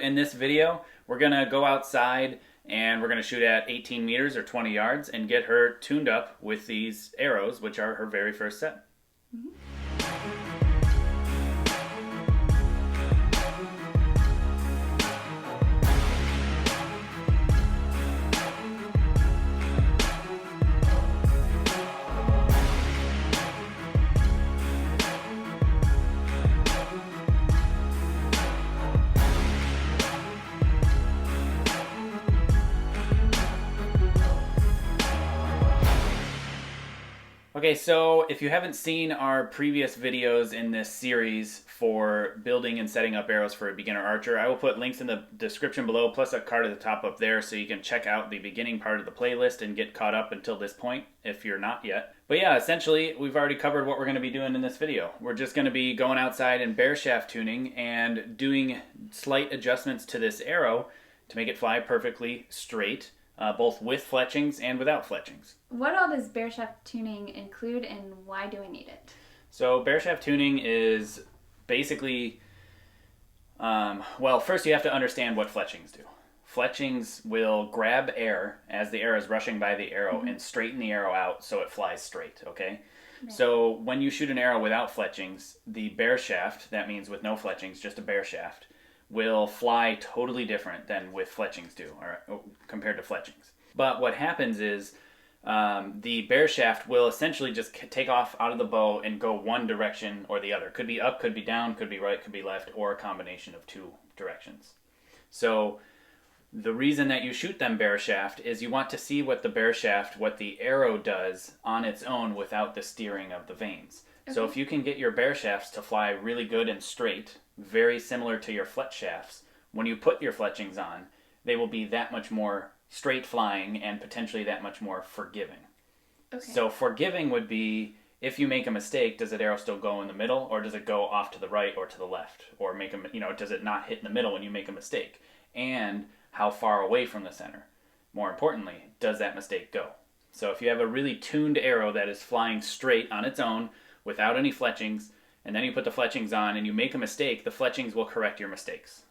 In this video, we're going to go outside and we're going to shoot at 18 meters or 20 yards and get her tuned up with these arrows, which are her very first set. Okay, so if you haven't seen our previous videos in this series for building and setting up arrows for a beginner archer, I will put links in the description below, plus a card at the top up there, so you can check out the beginning part of the playlist and get caught up until this point, if you're not yet. But yeah, essentially, we've already covered what we're going to be doing in this video. We're just going to be going outside and bear shaft tuning and doing slight adjustments to this arrow to make it fly perfectly straight. Both with fletchings and without fletchings. What all does bear shaft tuning include, and why do we need it? So bear shaft tuning is basically, well, first you have to understand what fletchings do. Fletchings will grab air as the arrow is rushing by the arrow and straighten the arrow out so it flies straight, okay? Right. So when you shoot an arrow without fletchings, the bear shaft, that means with no fletchings, just a bear shaft, will fly totally different than with fletchings do, or compared to fletchings. But what happens is the bear shaft will essentially just take off out of the bow and go one direction or the other. Could be up, could be down, could be right, could be left, or a combination of two directions. So the reason that you shoot them bear shaft is you want to see what the bear shaft, what the arrow does on its own without the steering of the vanes. Okay. So if you can get your bear shafts to fly really good and straight, very similar to your fletch shafts, when you put your fletchings on, they will be that much more straight flying and potentially that much more forgiving. Okay. So forgiving would be, if you make a mistake, does that arrow still go in the middle, or does it go off to the right or to the left? Or make a, does it not hit in the middle when you make a mistake? And how far away from the center? More importantly, does that mistake go? So if you have a really tuned arrow that is flying straight on its own without any fletchings, and then you put the fletchings on and you make a mistake, the fletchings will correct your mistakes.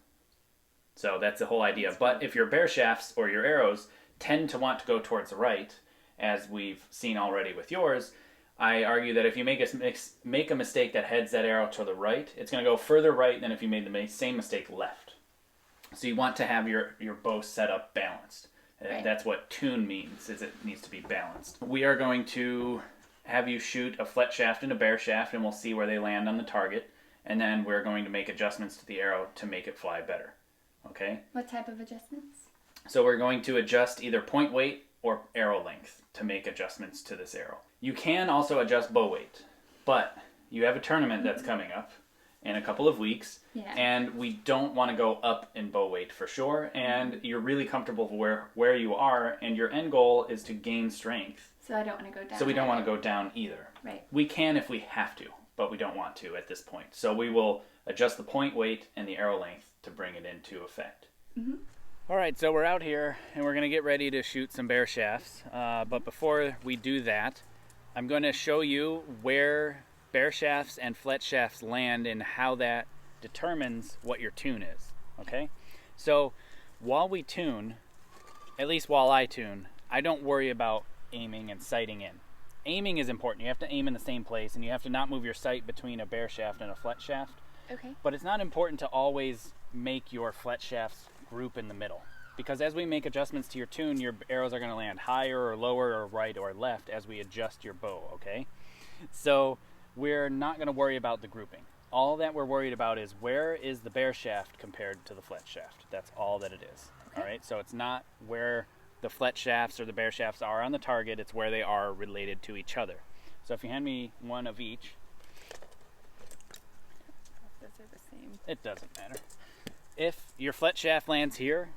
So that's the whole idea. But if your bear shafts or your arrows tend to want to go towards the right, as we've seen already with yours, I argue that if you make a mistake that heads that arrow to the right, it's going to go further right than if you made the same mistake left. So you want to have your bow set up balanced. Right. That's what tune means, is it needs to be balanced. We are going to have you shoot a fletch shaft and a bear shaft, and we'll see where they land on the target, and then we're going to make adjustments to the arrow to make it fly better. Okay? What type of adjustments? So we're going to adjust either point weight or arrow length to make adjustments to this arrow. You can also adjust bow weight, but you have a tournament that's coming up in a couple of weeks, and we don't want to go up in bow weight for sure, and you're really comfortable where you are, and your end goal is to gain strength. So I don't want to go down. So we don't want to go down either. Right. We can if we have to, but we don't want to at this point. So we will adjust the point weight and the arrow length to bring it into effect. All right, so we're out here and we're going to get ready to shoot some bear shafts. But before we do that, I'm going to show you where bear shafts and fletch shafts land and how that determines what your tune is. Okay? So while we tune, at least while I tune, I don't worry about aiming and sighting in. Aiming is important. You have to aim in the same place, and you have to not move your sight between a bear shaft and a fletch shaft. Okay. But it's not important to always make your fletch shafts group in the middle, because as we make adjustments to your tune, your arrows are going to land higher or lower or right or left as we adjust your bow, okay? So we're not going to worry about the grouping. All that we're worried about is where is the bear shaft compared to the fletch shaft. That's all that it is. Okay. All right? So it's not where the fletch shafts or the bear shafts are on the target, it's where they are related to each other. So if you hand me one of each. Those are the same. It doesn't matter. If your fletch shaft lands here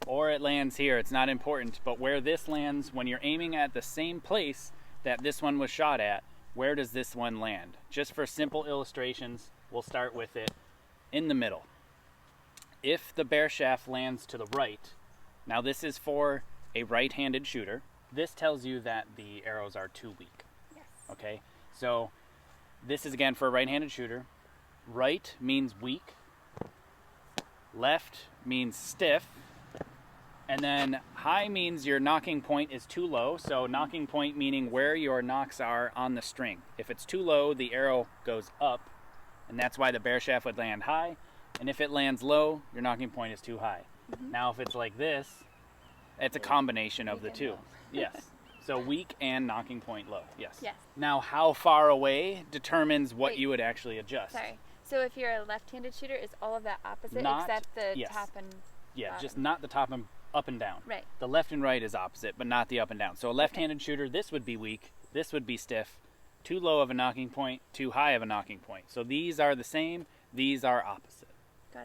or it lands here, it's not important, but where this lands, when you're aiming at the same place that this one was shot at, where does this one land? Just for simple illustrations, we'll start with it in the middle. If the bear shaft lands to the right, now this is for a right-handed shooter, this tells you that the arrows are too weak. Yes. Okay, so this is again for a right-handed shooter. Right means weak, Left means stiff. And then high means your knocking point is too low. So knocking point meaning where your knocks are on the string. If it's too low, the arrow goes up, and that's why the bear shaft would land high. And if it lands low, your knocking point is too high. Now if it's like this, it's a combination of the two. Yes. So weak and knocking point low. Yes. Yes. Now how far away determines what you would actually adjust. Sorry. So if you're a left-handed shooter, is all of that opposite except the top and yeah, bottom? just not the top and up and down. Right. The left and right is opposite, but not the up and down. So a left-handed shooter, this would be weak, this would be stiff, too low of a knocking point, too high of a knocking point. So these are the same, these are opposite.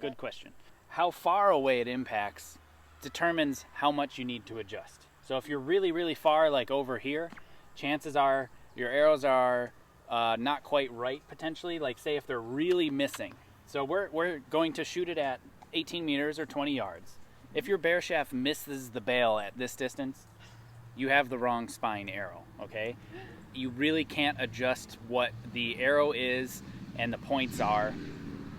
Good question. How far away it impacts determines how much you need to adjust. So if you're really, really far, like over here, chances are your arrows are not quite right potentially, like say if they're really missing. So we're going to shoot it at 18 meters or 20 yards. If your bear shaft misses the bail at this distance, you have the wrong spine arrow, okay? You really can't adjust what the arrow is and the points are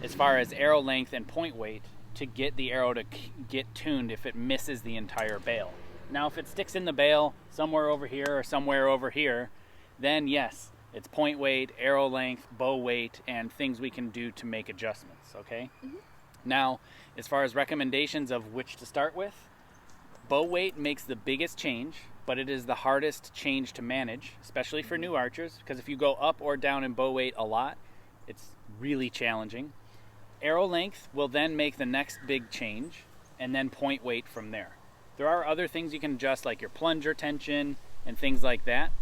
as far as arrow length and point weight to get the arrow to get tuned if it misses the entire bail. Now if it sticks in the bail somewhere over here or somewhere over here, then yes, it's point weight, arrow length, bow weight, and things we can do to make adjustments, okay? Now, as far as recommendations of which to start with, bow weight makes the biggest change, but it is the hardest change to manage, especially for new archers, because if you go up or down in bow weight a lot, it's really challenging. Arrow length will then make the next big change, and then point weight from there. There are other things you can adjust, like your plunger tension and things like that,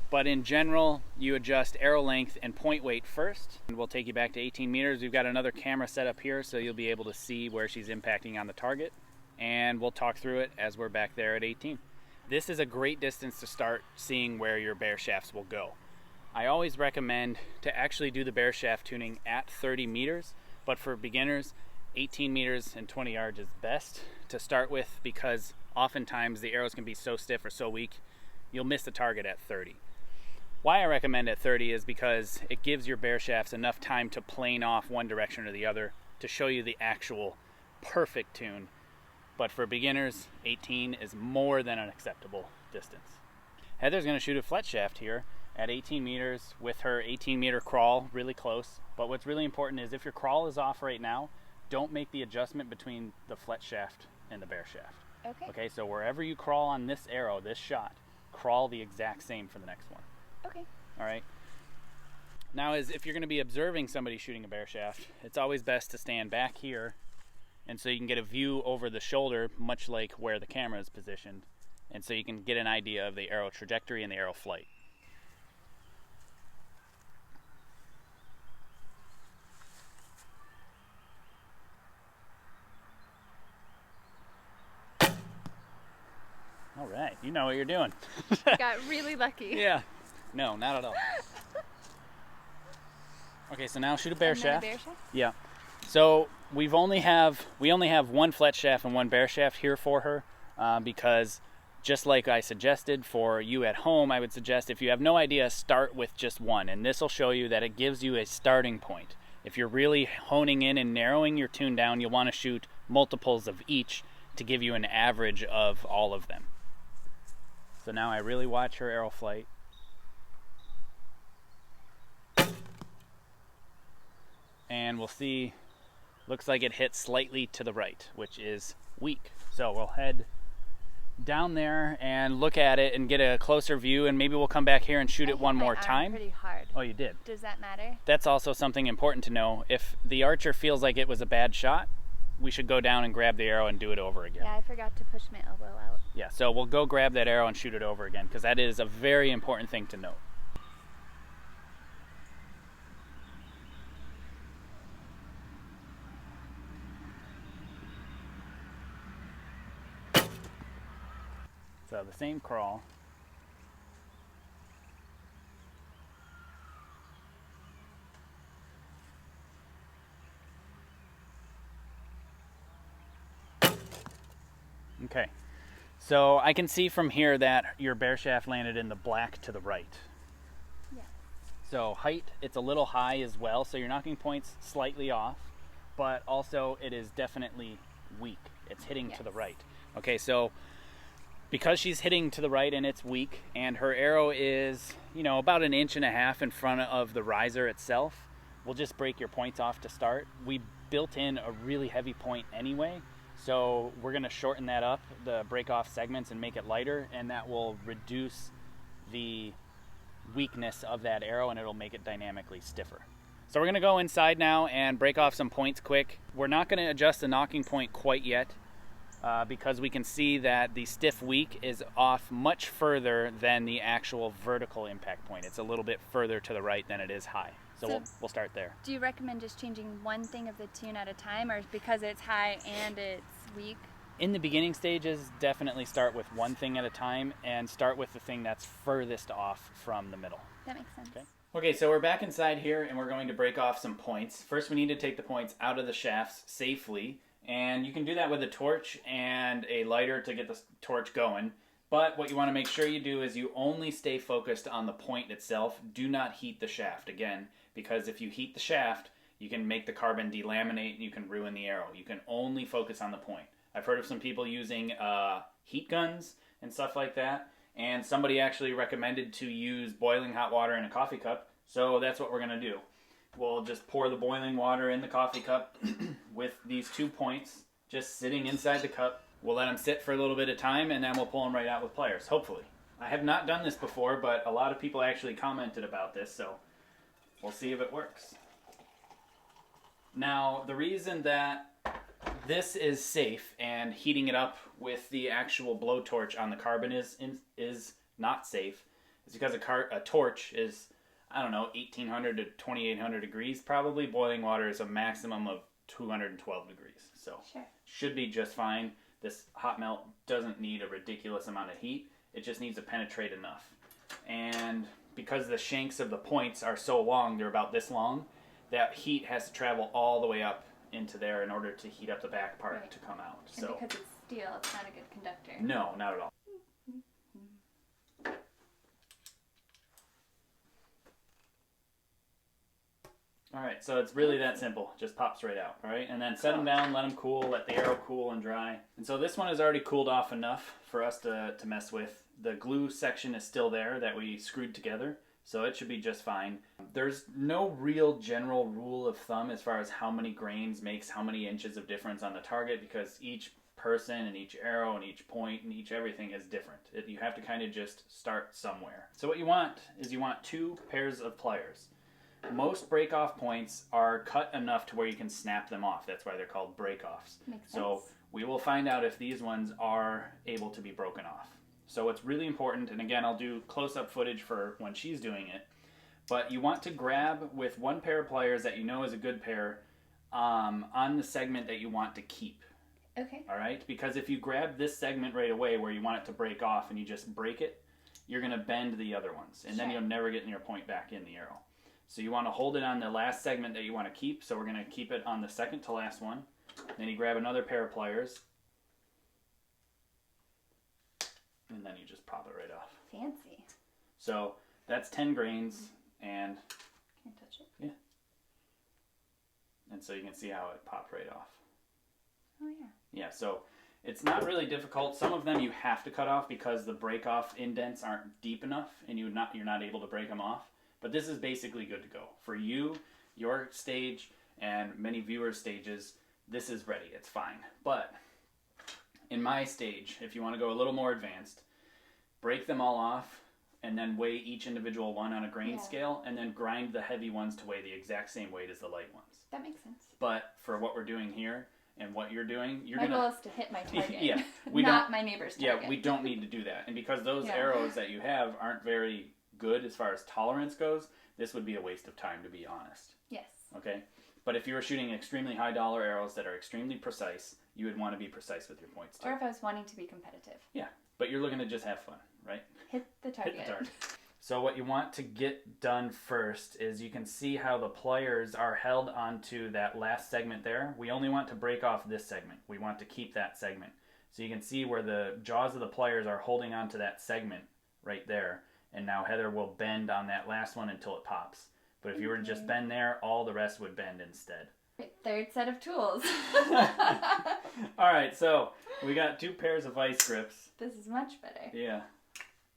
but in general, you adjust arrow length and point weight first. And we'll take you back to 18 meters. We've got another camera set up here, so you'll be able to see where she's impacting on the target, and we'll talk through it as we're back there at 18. This is a great distance to start seeing where your bear shafts will go. I always recommend to actually do the bear shaft tuning at 30 meters, but for beginners, 18 meters and 20 yards is best to start with, because oftentimes the arrows can be so stiff or so weak, you'll miss the target at 30. Why I recommend at 30 is because it gives your bear shafts enough time to plane off one direction or the other to show you the actual perfect tune. But for beginners, 18 is more than an acceptable distance. Heather's going to shoot a fletch shaft here at 18 meters with her 18 meter crawl really close. But what's really important is if your crawl is off right now, don't make the adjustment between the fletch shaft and the bear shaft. Okay, so wherever you crawl on this arrow, this shot, crawl the exact same for the next one. Okay. All right. Now, if you're going to be observing somebody shooting a bear shaft, it's always best to stand back here, and so you can get a view over the shoulder, much like where the camera is positioned, and so you can get an idea of the arrow trajectory and the arrow flight. All right, you know what you're doing. Got really lucky. Yeah. No, not at all. Okay, so now shoot a bear shaft. Bear shaft? Yeah. So we only have one fletch shaft and one bear shaft here for her, because just like I suggested for you at home, I would suggest if you have no idea, start with just one, and this will show you that it gives you a starting point. If you're really honing in and narrowing your tune down, you'll want to shoot multiples of each to give you an average of all of them. So now I really watch her arrow flight. And we'll see, looks like it hit slightly to the right, which is weak. So we'll head down there and look at it and get a closer view, and maybe we'll come back here and shoot it one more time. Pretty hard. Oh, you did? Does that matter? That's also something important to know. If the archer feels like it was a bad shot, we should go down and grab the arrow and do it over again. Yeah, I forgot to push my elbow out. Yeah, so we'll go grab that arrow and shoot it over again, because that is a very important thing to note. So the same crawl. Okay, so I can see from here that your bear shaft landed in the black to the right. Yeah. So height, it's a little high as well, so your knocking point's slightly off. but also it is definitely weak. It's hitting to the right. Okay, so because she's hitting to the right and it's weak, and her arrow is, you know, about 1.5 inches in front of the riser itself, we'll just break your points off to start. We built in a really heavy point anyway, so we're going to shorten that up, the break off segments, and make it lighter, and that will reduce the weakness of that arrow, and it'll make it dynamically stiffer. So we're going to go inside now and break off some points quick. We're not going to adjust the knocking point quite yet, because we can see that the stiff weak is off much further than the actual vertical impact point. It's a little bit further to the right than it is high. So we'll start there. Do you recommend just changing one thing of the tune at a time, or because it's high and it's weak? In the beginning stages, definitely start with one thing at a time and start with the thing that's furthest off from the middle. That makes sense. Okay, so we're back inside here and we're going to break off some points. First, we need to take the points out of the shafts safely. And you can do that with a torch and a lighter to get the torch going. But what you want to make sure you do is you only stay focused on the point itself. Do not heat the shaft, again, because if you heat the shaft, you can make the carbon delaminate and you can ruin the arrow. You can only focus on the point. I've heard of some people using heat guns and stuff like that. And somebody actually recommended to use boiling hot water in a coffee cup. So that's what we're going to do. We'll just pour the boiling water in the coffee cup with these 2 points just sitting inside the cup. We'll let them sit for a little bit of time, and then we'll pull them right out with pliers, hopefully. I have not done this before, but a lot of people actually commented about this, so we'll see if it works. Now, the reason that this is safe and heating it up with the actual blowtorch on the carbon is not safe is because a torch is, I don't know, 1800 to 2800 degrees probably. Boiling water is a maximum of 212 degrees. So should be just fine. This hot melt doesn't need a ridiculous amount of heat. It just needs to penetrate enough. And because the shanks of the points are so long, they're about this long, that heat has to travel all the way up into there in order to heat up the back part to come out. And because it's steel, it's not a good conductor. No, not at all. Alright, so it's really that simple. Just pops right out, alright? And then set them down, let them cool, let the arrow cool and dry. And so this one is already cooled off enough for us to mess with. The glue section is still there that we screwed together, so it should be just fine. There's no real general rule of thumb as far as how many grains makes how many inches of difference on the target, because each person and each arrow and each point and each everything is different. You have to kind of just start somewhere. So what you want is you want 2 pairs of pliers. Most break-off points are cut enough to where you can snap them off. That's why they're called break-offs. So we will find out if these ones are able to be broken off. So it's really important, and again, I'll do close-up footage for when she's doing it, but you want to grab with 1 pair of pliers that you know is a good pair on the segment that you want to keep. Okay. All right? Because if you grab this segment right away where you want it to break off and you just break it, you're going to bend the other ones, and then you'll never get your point back in the arrow. So you want to hold it on the last segment that you want to keep. So we're going to keep it on the second to last one. Then you grab another pair of pliers. And then you just pop it right off. Fancy. So that's 10 grains. And can I touch it? Yeah. And so you can see how it popped right off. Oh yeah. Yeah, so it's not really difficult. Some of them you have to cut off because the break-off indents aren't deep enough and you're not able to break them off. But this is basically good to go. For you, your stage, and many viewers' stages, this is ready. It's fine. But in my stage, if you want to go a little more advanced, break them all off and then weigh each individual one on a grain scale and then grind the heavy ones to weigh the exact same weight as the light ones. That makes sense. But for what we're doing here and what you're doing, my goal is to hit my target, yeah, not my neighbor's target. Yeah, we don't need to do that. And because those arrows that you have aren't very good as far as tolerance goes, this would be a waste of time, to be honest. Yes. Okay? But if you were shooting extremely high dollar arrows that are extremely precise, you would want to be precise with your points too. Or if I was wanting to be competitive. Yeah, but you're looking to just have fun, right? Hit the target. Hit the target. So what you want to get done first is you can see how the pliers are held onto that last segment there. We only want to break off this segment. We want to keep that segment. So you can see where the jaws of the pliers are holding onto that segment right there. And now Heather will bend on that last one until it pops. But if you were to just bend there, all the rest would bend instead. Third set of tools. All right, so we got 2 pairs of vice grips. This is much better. Yeah.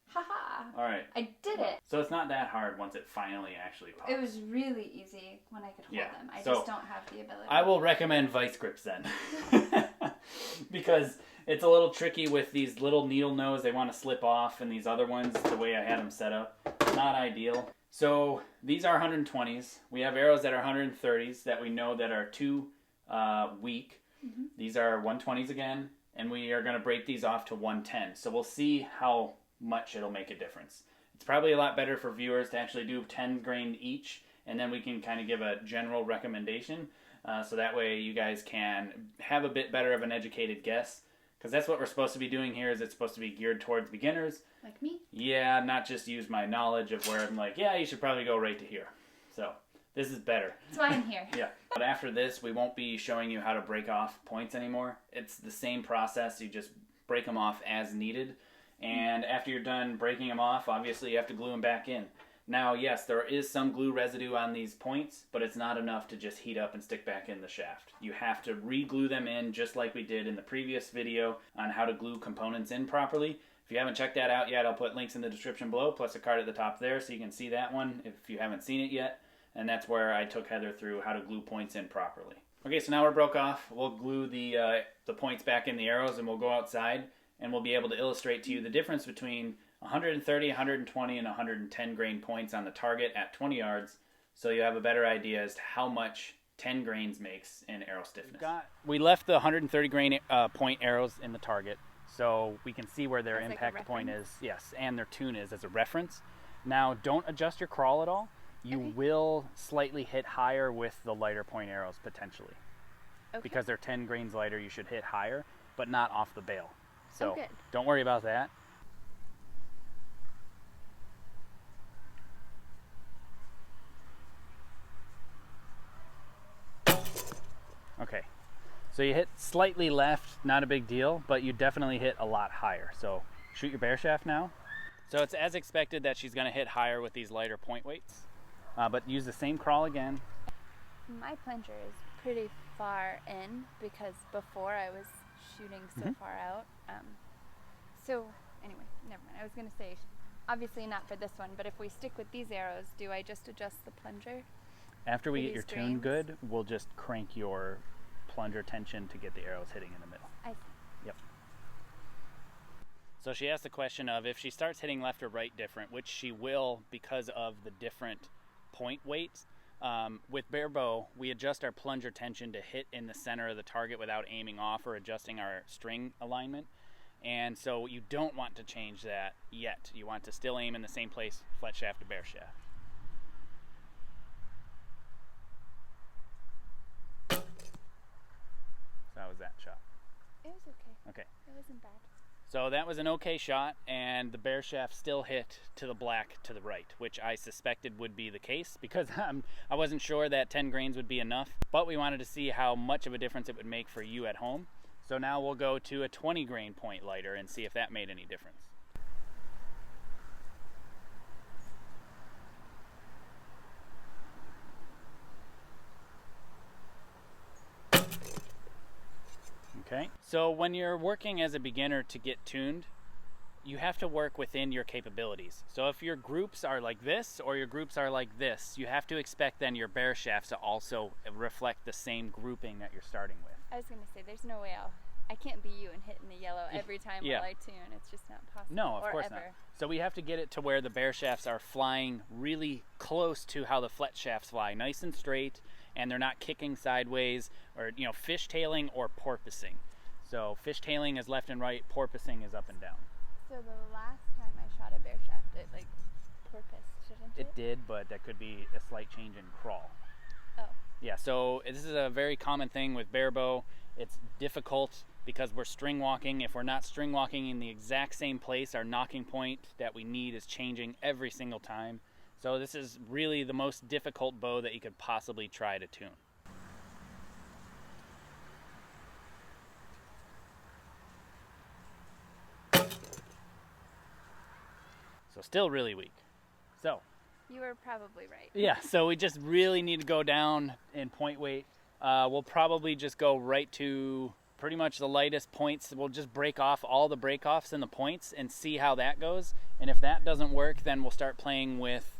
Haha. All right. I did it. So it's not that hard once it finally actually pops. It was really easy when I could hold them. I so just don't have the ability. I will recommend vice grips then. Because it's a little tricky with these little needle nose. They want to slip off, and these other ones, the way I had them set up, not ideal. So these are 120s. We have arrows that are 130s that we know that are too weak. Mm-hmm. These are 120s again, and we are going to break these off to 110. So we'll see how much it'll make a difference. It's probably a lot better for viewers to actually do 10 grain each, and then we can kind of give a general recommendation, so that way you guys can have a bit better of an educated guess, because that's what we're supposed to be doing here. Is it's supposed to be geared towards beginners like me? Yeah, not just use my knowledge of where I'm like, yeah, you should probably go right to here. So this is better. That's why I'm here. Yeah. But after this, we won't be showing you how to break off points anymore. It's the same process. You just break them off as needed. And after you're done breaking them off, obviously you have to glue them back in. Now, yes, there is some glue residue on these points, but it's not enough to just heat up and stick back in the shaft. You have to re-glue them in just like we did in the previous video on how to glue components in properly. If you haven't checked that out yet, I'll put links in the description below, plus a card at the top there so you can see that one if you haven't seen it yet. And that's where I took Heather through how to glue points in properly. Okay, so now we're broke off. We'll glue the points back in the arrows, and we'll go outside. And we'll be able to illustrate to you the difference between 130, 120, and 110 grain points on the target at 20 yards, so you have a better idea as to how much 10 grains makes in arrow stiffness. We left the 130 grain point arrows in the target, so we can see where their impact point is, yes, and their tune is as a reference. Now, don't adjust your crawl at all. You will slightly hit higher with the lighter point arrows, potentially. Okay. Because they're 10 grains lighter, you should hit higher, but not off the bail. So don't worry about that. Okay, so you hit slightly left, not a big deal, but you definitely hit a lot higher. So shoot your bear shaft now. So it's as expected that she's going to hit higher with these lighter point weights, but use the same crawl again. My plunger is pretty far in because before I was shooting so far out. So anyway, never mind. I was going to say, obviously not for this one, but if we stick with these arrows, do I just adjust the plunger? After we get your tune good, we'll just crank your plunger tension to get the arrows hitting in the middle. I see. Yep. So she asked the question of if she starts hitting left or right different, which she will because of the different point weights. With barebow, we adjust our plunger tension to hit in the center of the target without aiming off or adjusting our string alignment. And so you don't want to change that yet. You want to still aim in the same place, fletch shaft to bear shaft. So how was that shot? It was okay. Okay. It wasn't bad. So that was an okay shot, and the bear shaft still hit to the black to the right, which I suspected would be the case because I wasn't sure that 10 grains would be enough, but we wanted to see how much of a difference it would make for you at home. So now we'll go to a 20 grain point lighter and see if that made any difference. Okay, so when you're working as a beginner to get tuned, you have to work within your capabilities. So if your groups are like this or your groups are like this, you have to expect then your bear shafts to also reflect the same grouping that you're starting with. I was going to say, there's no way I can't be you and hitting the yellow every time while I tune. It's just not possible. No, of course not. So we have to get it to where the bear shafts are flying really close to how the fletch shafts fly, nice and straight, and they're not kicking sideways or, you know, fishtailing or porpoising. So fishtailing is left and right, porpoising is up and down. So the last time I shot a bear shaft, it like porpoised, shouldn't it? It did, but that could be a slight change in crawl. Oh. Yeah, so this is a very common thing with barebow. It's difficult because we're string walking. If we're not string walking in the exact same place, our knocking point that we need is changing every single time. So this is really the most difficult bow that you could possibly try to tune. So still really weak. So you were probably right. yeah, so we just really need to go down in point weight we'll probably just go right to pretty much the lightest points. We'll just break off all the break-offs in the points and see how that goes. And if that doesn't work, then we'll start playing with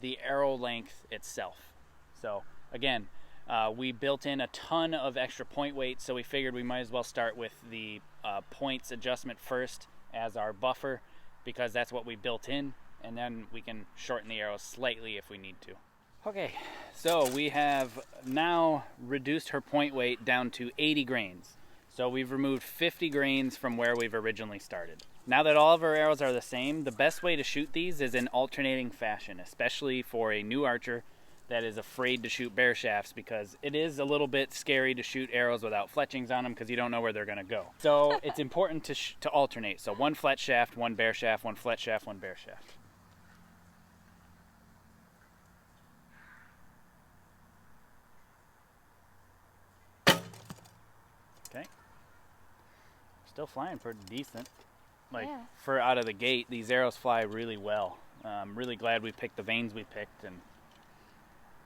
the arrow length itself. So again, we built in a ton of extra point weight, so we figured we might as well start with the points adjustment first as our buffer, because that's what we built in, and then we can shorten the arrows slightly if we need to. Okay, so we have now reduced her point weight down to 80 grains. So we've removed 50 grains from where we've originally started. Now that all of our arrows are the same, the best way to shoot these is in alternating fashion, especially for a new archer that is afraid to shoot bear shafts, because it is a little bit scary to shoot arrows without fletchings on them because you don't know where they're going to go. So it's important to alternate. So one fletch shaft, one bear shaft, one fletch shaft, one bear shaft. Okay. Still flying pretty decent. Like, yeah. For out of the gate, these arrows fly really well. I'm really glad we picked the vanes we picked, and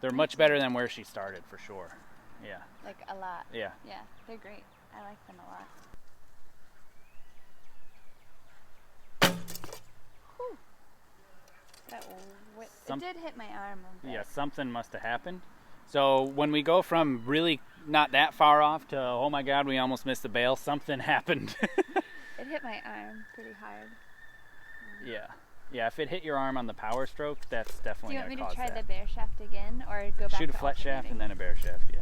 they're much better than where she started, for sure. Yeah. Like a lot. Yeah. Yeah, they're great. I like them a lot. Whew. It did hit my arm a bit. Yeah, something must have happened. So when we go from really not that far off to, oh my God, we almost missed the bail, something happened. It hit my arm pretty hard. Yeah. Yeah, if it hit your arm on the power stroke, that's definitely going to cause that. Do you want me to try the bear shaft again, or go back Shoot a to flat shaft alternating? and then a bear shaft, yeah.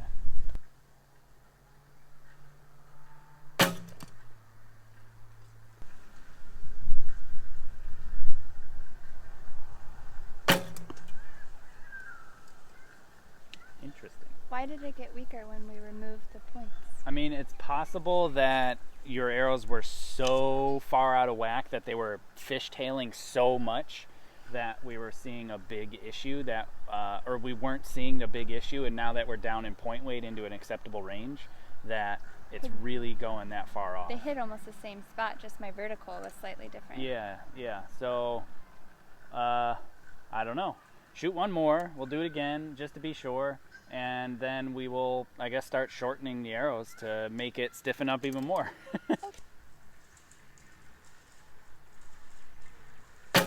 Interesting. Why did it get weaker when we removed the points? I mean, it's possible that your arrows were so far out of whack that they were fishtailing so much that we were seeing a big issue that, or we weren't seeing a big issue, and now that we're down in point weight into an acceptable range, that it's really going that far off. They hit almost the same spot, just my vertical was slightly different. Yeah, yeah. So, I don't know. Shoot one more. We'll do it again just to be sure. And then we will, I guess, start shortening the arrows to make it stiffen up even more. I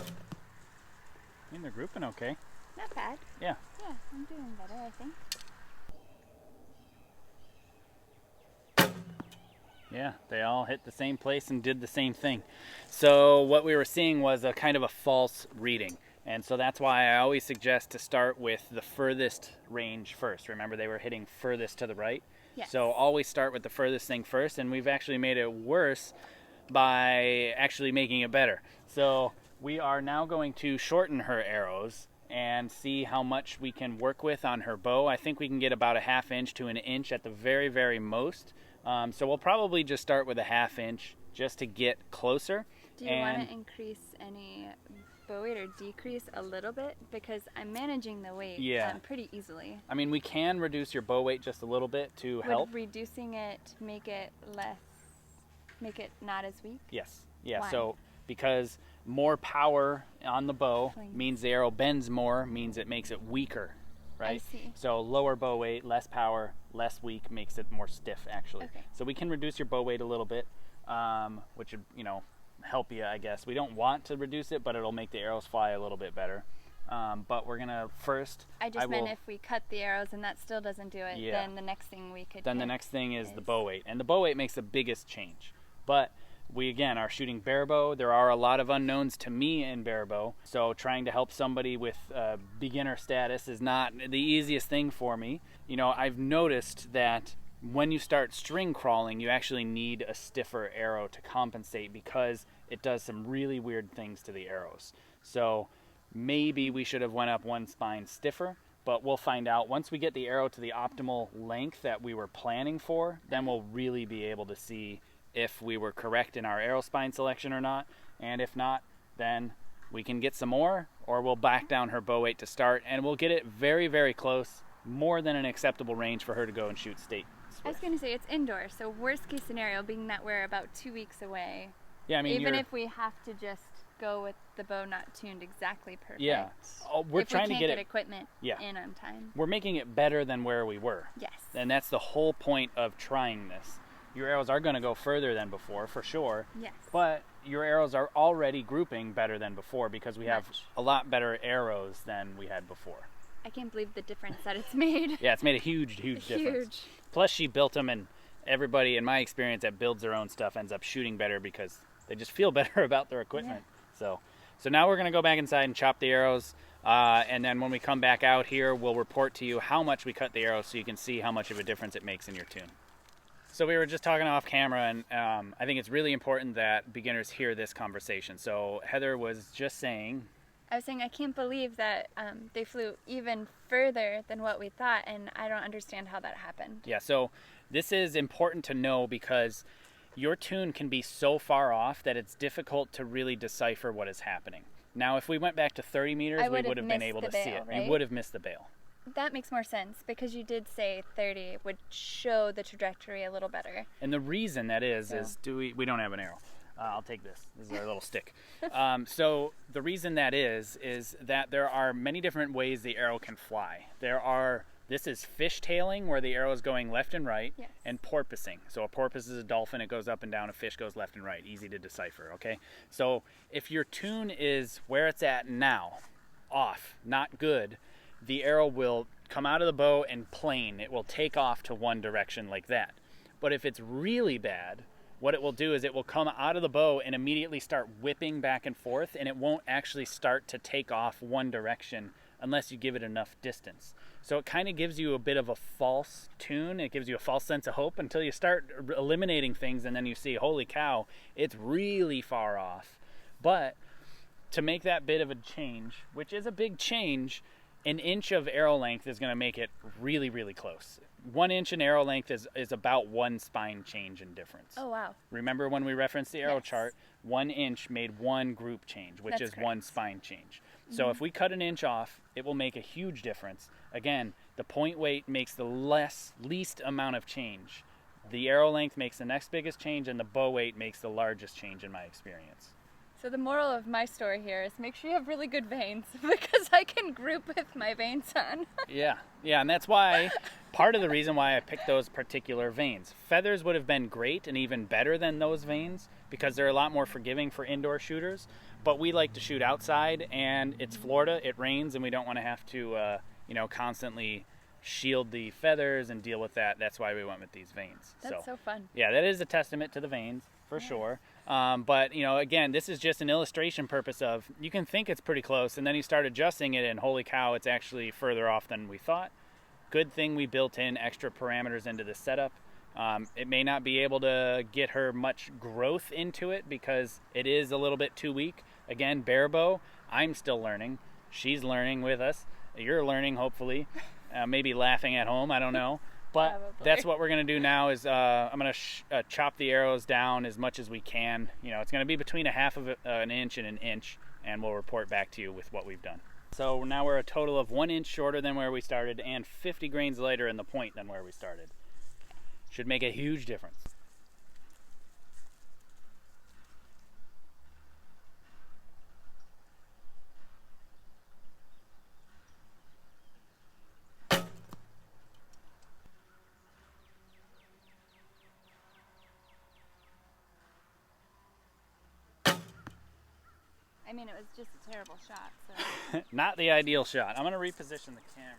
mean, they're grouping okay. Not bad. Yeah. Yeah, I'm doing better, I think. Yeah, they all hit the same place and did the same thing. So what we were seeing was a kind of a false reading. And so that's why I always suggest to start with the furthest range first. Remember, they were hitting furthest to the right? Yes. So always start with the furthest thing first, and we've actually made it worse by actually making it better. So we are now going to shorten her arrows and see how much we can work with on her bow. I think we can get about a 1/2 inch to 1 inch at the very, very most. So we'll probably just start with a 1/2 inch just to get closer. Do you want to increase any bow weight or decrease a little bit? Because I'm managing the weight pretty easily. I mean, we can reduce your bow weight just a little bit to help. Would reducing it make it not as weak? Yes. Yeah. Why? So because more power on the bow means the arrow bends more, means it makes it weaker, right? I see. So lower bow weight, less power, less weak makes it more stiff, actually. Okay. So we can reduce your bow weight a little bit, which would, help you, I guess. We don't want to reduce it, but it'll make the arrows fly a little bit better. But we're gonna first. I meant if we cut the arrows and that still doesn't do it, then the next thing we could. Then the next thing is the bow weight, and the bow weight makes the biggest change. But we again are shooting barebow. There are a lot of unknowns to me in barebow, so trying to help somebody with beginner status is not the easiest thing for me. I've noticed that when you start string crawling, you actually need a stiffer arrow to compensate, because it does some really weird things to the arrows. So maybe we should have went up one spine stiffer, but we'll find out. Once we get the arrow to the optimal length that we were planning for, then we'll really be able to see if we were correct in our arrow spine selection or not. And if not, then we can get some more, or we'll back down her bow weight to start, and we'll get it very, very close, more than an acceptable range for her to go and shoot state. I was going to say it's indoor, so worst case scenario being that we're about 2 weeks away. Yeah, I mean, even if we have to just go with the bow not tuned exactly perfect. Yeah. We're trying to get equipment in on time. We're making it better than where we were. Yes. And that's the whole point of trying this. Your arrows are going to go further than before, for sure. Yes. But your arrows are already grouping better than before because we have a lot better arrows than we had before. I can't believe the difference that it's made. Yeah, it's made a huge difference. Plus, she built them, and everybody, in my experience, that builds their own stuff ends up shooting better because they just feel better about their equipment. Yeah. So now we're going to go back inside and chop the arrows. And then when we come back out here, we'll report to you how much we cut the arrows so you can see how much of a difference it makes in your tune. So we were just talking off camera, and I think it's really important that beginners hear this conversation. So Heather was just saying... I was saying I can't believe that they flew even further than what we thought, and I don't understand how that happened. Yeah, so this is important to know because your tune can be so far off that it's difficult to really decipher what is happening. Now, if we went back to 30 meters, we would have been able to see it. Right? You would have missed the bail. That makes more sense because you did say 30 would show the trajectory a little better. And the reason that is we don't have an arrow. I'll take this. This is our little stick. So the reason that is that there are many different ways the arrow can fly. This is fishtailing, where the arrow is going left and right, and porpoising. So a porpoise is a dolphin. It goes up and down. A fish goes left and right. Easy to decipher, okay? So if your tune is where it's at now, off, not good, the arrow will come out of the bow and plane. It will take off to one direction like that. But if it's really bad, what it will do is it will come out of the bow and immediately start whipping back and forth, and it won't actually start to take off one direction unless you give it enough distance. So it kind of gives you a bit of a false tune. It gives you a false sense of hope until you start eliminating things, and then you see, holy cow, it's really far off. But to make that bit of a change, which is a big change, an inch of arrow length is going to make it really, really close. 1 inch in arrow length is about one spine change in difference. Oh, wow. Remember when we referenced the arrow chart, 1 inch made one group change, which is correct. One spine change. So if we cut an inch off, it will make a huge difference. Again, the point weight makes the least amount of change. The arrow length makes the next biggest change, and the bow weight makes the largest change in my experience. So the moral of my story here is make sure you have really good veins because I can group with my veins on. Yeah, and that's why, part of the reason why I picked those particular veins. Feathers would have been great and even better than those veins because they're a lot more forgiving for indoor shooters, but we like to shoot outside, and it's Florida, it rains, and we don't want to have to, constantly shield the feathers and deal with that. That's why we went with these veins. That's so fun. Yeah, that is a testament to the veins, for sure. But, again, this is just an illustration purpose of, you can think it's pretty close, and then you start adjusting it, and holy cow, it's actually further off than we thought. Good thing we built in extra parameters into the setup. It may not be able to get her much growth into it because it is a little bit too weak. Again, barebow, I'm still learning. She's learning with us. You're learning, hopefully. Maybe laughing at home, I don't know. But Probably. That's what we're going to do now is I'm going to chop the arrows down as much as we can. It's going to be between a half of an inch and an inch, and we'll report back to you with what we've done. So now we're a total of 1 inch shorter than where we started and 50 grains lighter in the point than where we started. Should make a huge difference. I mean, it was just a terrible shot, so... Not the ideal shot. I'm going to reposition the camera.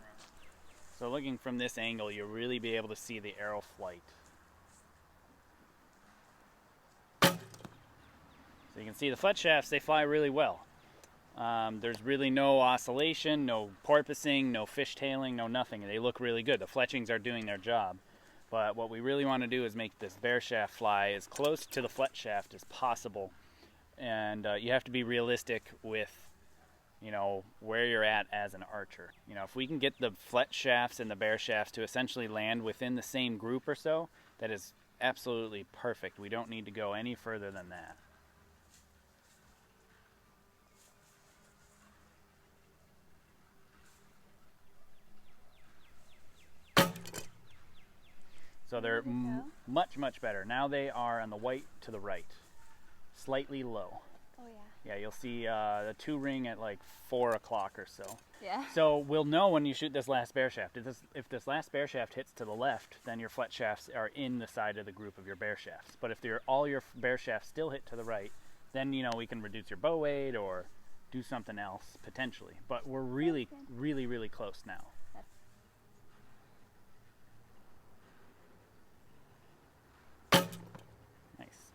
So looking from this angle, you'll really be able to see the arrow flight. So you can see the fletch shafts, they fly really well. There's really no oscillation, no porpoising, no fishtailing, no nothing. They look really good. The fletchings are doing their job. But what we really want to do is make this bear shaft fly as close to the fletch shaft as possible. And you have to be realistic with, where you're at as an archer. If we can get the fletch shafts and the bear shafts to essentially land within the same group or so, that is absolutely perfect. We don't need to go any further than that. So they're much, much better. Now they are on the white to the right, slightly low. Oh yeah. Yeah, you'll see the 2 ring at like 4 o'clock or so. Yeah. So we'll know when you shoot this last bear shaft. If this last bear shaft hits to the left, then your fletch shafts are in the side of the group of your bear shafts. But if all your bear shafts still hit to the right, then you know we can reduce your bow weight or do something else potentially. But we're really, really, really close now. Nice.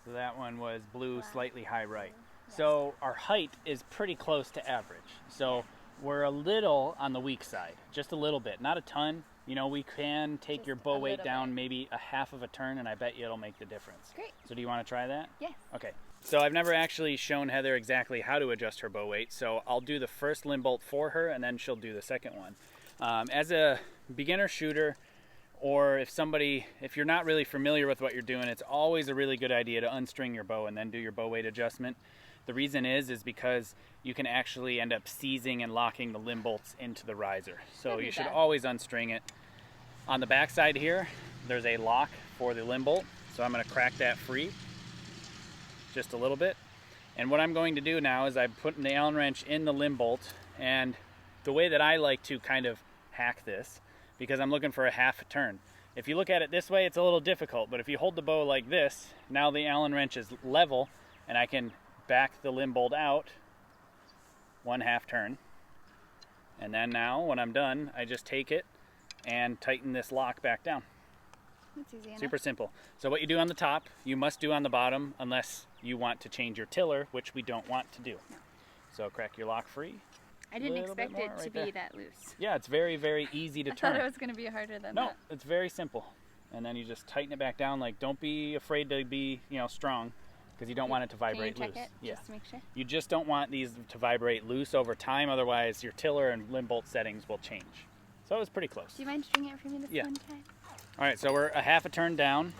So that one was blue, slightly high right. So our height is pretty close to average. So we're a little on the weak side, just a little bit, not a ton. You know, we can take Just your bow a weight little down bit. maybe a half of a turn, and I bet you it'll make the difference. Great. So do you want to try that? Yes. Okay. So I've never actually shown Heather exactly how to adjust her bow weight, so I'll do the first limb bolt for her, and then she'll do the second one. As a beginner shooter, or if you're not really familiar with what you're doing, it's always a really good idea to unstring your bow and then do your bow weight adjustment. The reason is because you can actually end up seizing and locking the limb bolts into the riser. So you should always unstring it. On the back side here, there's a lock for the limb bolt. So I'm going to crack that free just a little bit. And what I'm going to do now is I'm putting the Allen wrench in the limb bolt. And the way that I like to kind of hack this, because I'm looking for a half a turn. If you look at it this way, it's a little difficult, but if you hold the bow like this, now the Allen wrench is level and I can back the limb bolt out 1/2 turn. And then now when I'm done, I just take it and tighten this lock back down. That's easy enough. Super simple. So what you do on the top, you must do on the bottom unless you want to change your tiller, which we don't want to do. No. So crack your lock free. I didn't Little bit expect more it to right be there. that loose. Yeah, it's very, very easy to I turn. thought it was going to be harder than No, that. it's very simple. And then you just tighten it back down. Like, don't be afraid to be, strong, because you don't want it to vibrate Can you check loose. it Yeah. just to make sure? You just don't want these to vibrate loose over time, otherwise your tiller and limb bolt settings will change. So it was pretty close. Do you mind stringing it for me this one time? All right, so we're a half a turn down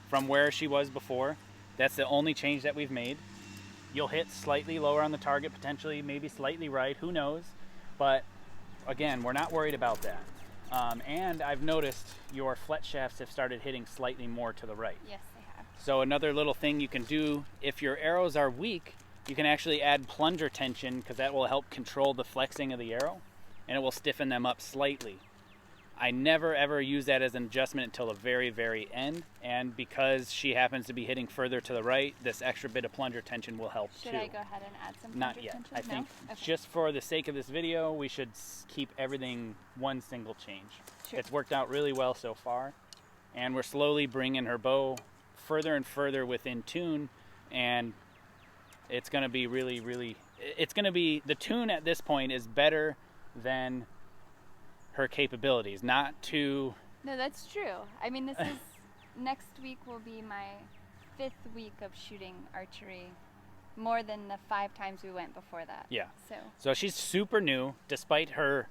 from where she was before. That's the only change that we've made. You'll hit slightly lower on the target, potentially maybe slightly right, who knows? But again, we're not worried about that. And I've noticed your fletch shafts have started hitting slightly more to the right. Yes, they have. So another little thing you can do, if your arrows are weak, you can actually add plunger tension, because that will help control the flexing of the arrow, and it will stiffen them up slightly. I never ever use that as an adjustment until the very, very end, and because she happens to be hitting further to the right, this extra bit of plunger tension will help too. Should I go ahead and add some Not plunger yet. tension? I think No? Okay. just for the sake of this video, we should keep everything one single change. Sure. It's worked out really well so far, and we're slowly bringing her bow further and further within tune, and it's going to be really, really, it's going to be, the tune at this point is better than her capabilities. Not to... No, that's true. I mean, this is, next week will be my 5th week of shooting archery, more than the 5 times we went before that. Yeah. So she's super new, despite her,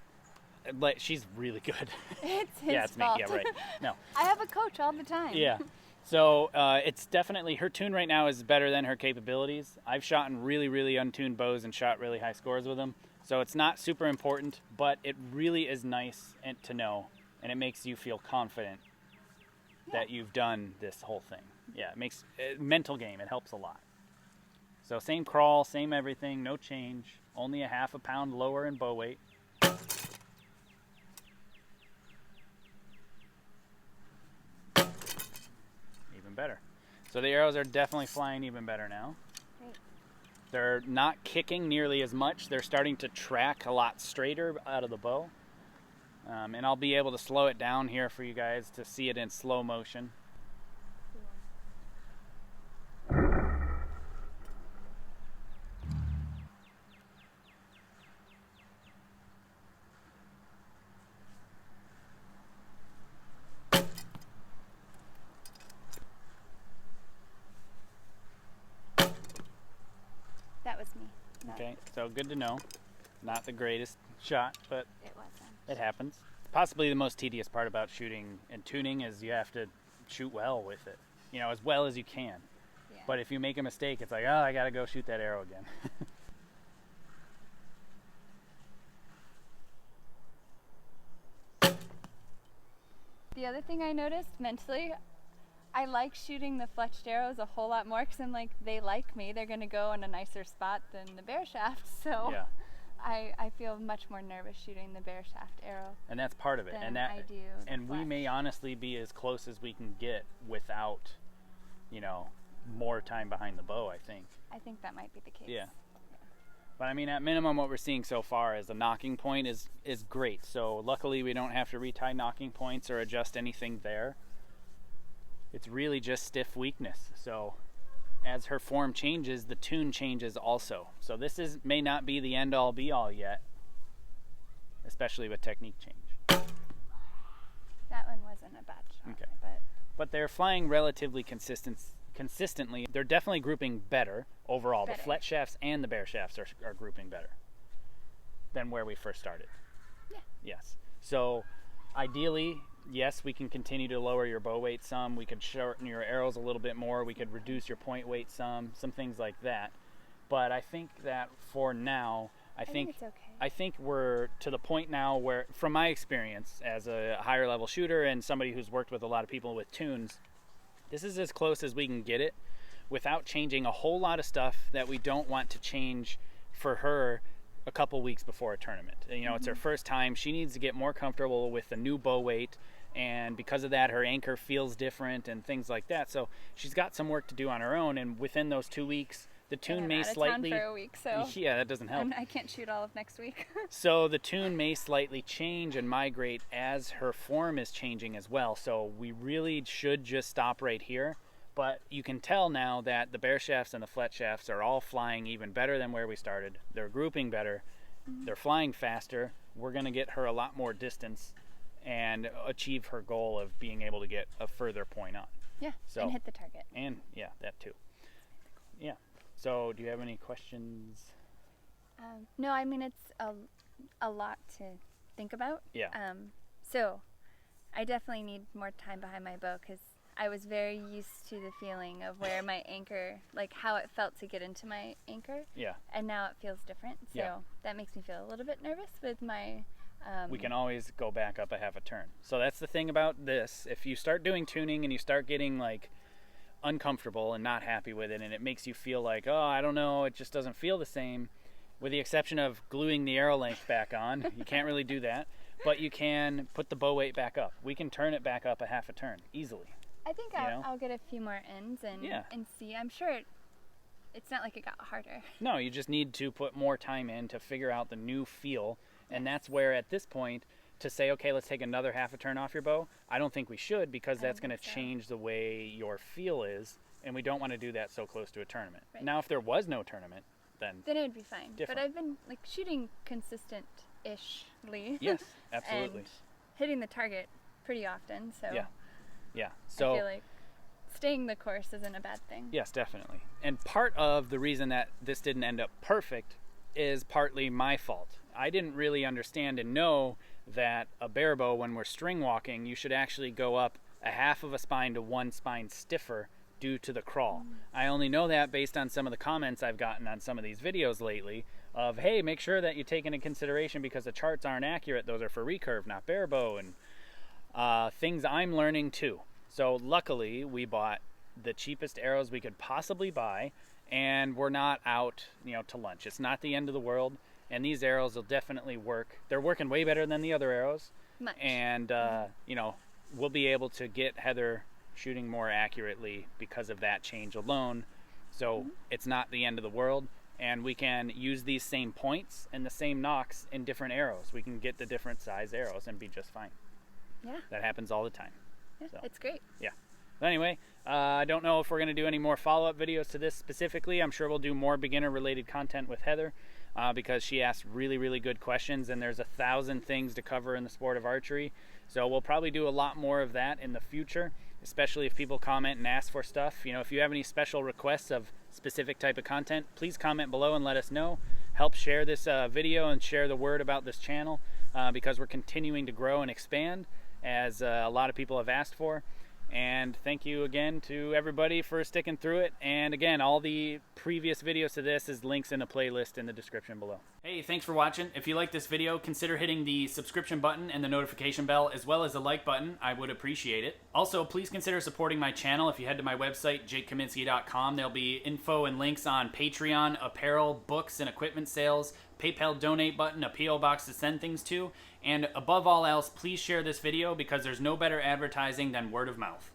she's really good. it's his Yeah, it's fault. me. Yeah, right. No. I have a coach all the time. Yeah. So it's definitely, her tune right now is better than her capabilities. I've shot in really, really untuned bows and shot really high scores with them. So it's not super important, but it really is nice to know, and it makes you feel confident that you've done this whole thing. Yeah, it makes mental game. It helps a lot. So same crawl, same everything, no change. Only a half a pound lower in bow weight. Even better. So the arrows are definitely flying even better now. Great. They're not kicking nearly as much. They're starting to track a lot straighter out of the bow. And I'll be able to slow it down here for you guys to see it in slow motion. That was me. No, Okay, so good to know. Not the greatest shot, but it wasn't. it happens. Possibly the most tedious part about shooting and tuning is you have to shoot well with it. As well as you can. Yeah. But if you make a mistake, it's like, oh, I gotta go shoot that arrow again. The other thing I noticed mentally, I like shooting the fletched arrows a whole lot more because I'm like, they like me. They're going to go in a nicer spot than the bare shaft. So Yeah. I feel much more nervous shooting the bare shaft arrow. And that's part of it. Than I do the and we fletch. may honestly be as close as we can get without, you know, more time behind the bow, I think. I think that might be the case. Yeah. But I mean, at minimum, what we're seeing so far is the knocking point is great. So luckily we don't have to retie knocking points or adjust anything there. It's really just stiff weakness. So as her form changes, the tune changes also. So this may not be the end all be all yet, especially with technique change. That one wasn't a bad shot. Okay. But they're flying relatively consistently. They're definitely grouping better overall. Better. The fletch shafts and the bare shafts are grouping better than where we first started. Yeah. Yes. So ideally, yes, we can continue to lower your bow weight some. We could shorten your arrows a little bit more. We could reduce your point weight some things like that. But I think that for now, I think it's okay. I think we're to the point now where, from my experience as a higher level shooter and somebody who's worked with a lot of people with tunes, this is as close as we can get it without changing a whole lot of stuff that we don't want to change for her a couple weeks before a tournament. You know, it's her first time. She needs to get more comfortable with the new bow weight, and because of that, her anchor feels different and things like that. So she's got some work to do on her own, and within those 2 weeks, the tune may slightly... I'm out of town for a week, so... Yeah, that doesn't help. I can't shoot all of next week. So the tune may slightly change and migrate as her form is changing as well. So we really should just stop right here. But you can tell now that the bare shafts and the fletch shafts are all flying even better than where we started. They're grouping better. They're flying faster. We're going to get her a lot more distance and achieve her goal of being able to get a further point on. Yeah, So- and hit the target. And yeah, that too. Yeah. So do you have any questions? No, I mean, it's a lot to think about. Yeah. So I definitely need more time behind my bow because I was very used to the feeling of where my anchor, like how it felt to get into my anchor. Yeah. And now it feels different. So Yeah. that makes me feel a little bit nervous with my... We can always go back up a half a turn. So that's the thing about this. If you start doing tuning and you start getting like uncomfortable and not happy with it, and it makes you feel like, oh, I don't know, it just doesn't feel the same, with the exception of gluing the arrow length back on. You can't really do that, but you can put the bow weight back up. We can turn it back up a half a turn easily. I think I'll get a few more ends and see. I'm sure it's not like it got harder. No, you just need to put more time in to figure out the new feel, and that's where at this point to say, okay, let's take another half a turn off your bow, I don't think we should, because that's going to change the way your feel is, and we don't want to do that so close to a tournament. Right. Now, if there was no tournament, then it would be fine. Different. But I've been like shooting consistent-ishly. yes, absolutely. And hitting the target pretty often, so Yeah. So I feel like staying the course isn't a bad thing. yes, definitely. And part of the reason that this didn't end up perfect is partly my fault. I didn't really understand and know that a barebow, when we're string walking, you should actually go up a half of a spine to one spine stiffer due to the crawl. I only know that based on some of the comments I've gotten on some of these videos lately of, hey, make sure that you take into consideration because the charts aren't accurate. Those are for recurve, not barebow, and things I'm learning too. So luckily we bought the cheapest arrows we could possibly buy, and we're not out, to lunch. It's not the end of the world, and these arrows will definitely work. They're working way better than the other arrows. Much. And we'll be able to get Heather shooting more accurately because of that change alone. So it's not the end of the world, and we can use these same points and the same knocks in different arrows. We can get the different size arrows and be just fine. Yeah. That happens all the time. Yeah, So. it's great. Yeah. But anyway, I don't know if we're going to do any more follow-up videos to this specifically. I'm sure we'll do more beginner-related content with Heather because she asked really, really good questions, and there's 1,000 things to cover in the sport of archery. So we'll probably do a lot more of that in the future, especially if people comment and ask for stuff. If you have any special requests of specific type of content, please comment below and let us know. Help share this video and share the word about this channel because we're continuing to grow and expand as a lot of people have asked for. And thank you again to everybody for sticking through it. And again, all the previous videos to this is links in a playlist in the description below. Hey, thanks for watching. If you like this video, consider hitting the subscription button and the notification bell, as well as the like button. I would appreciate it. Also, please consider supporting my channel. If you head to my website, jakekaminski.com, there'll be info and links on Patreon, apparel, books, and equipment sales, PayPal donate button, a P.O. box to send things to, and above all else, please share this video because there's no better advertising than word of mouth.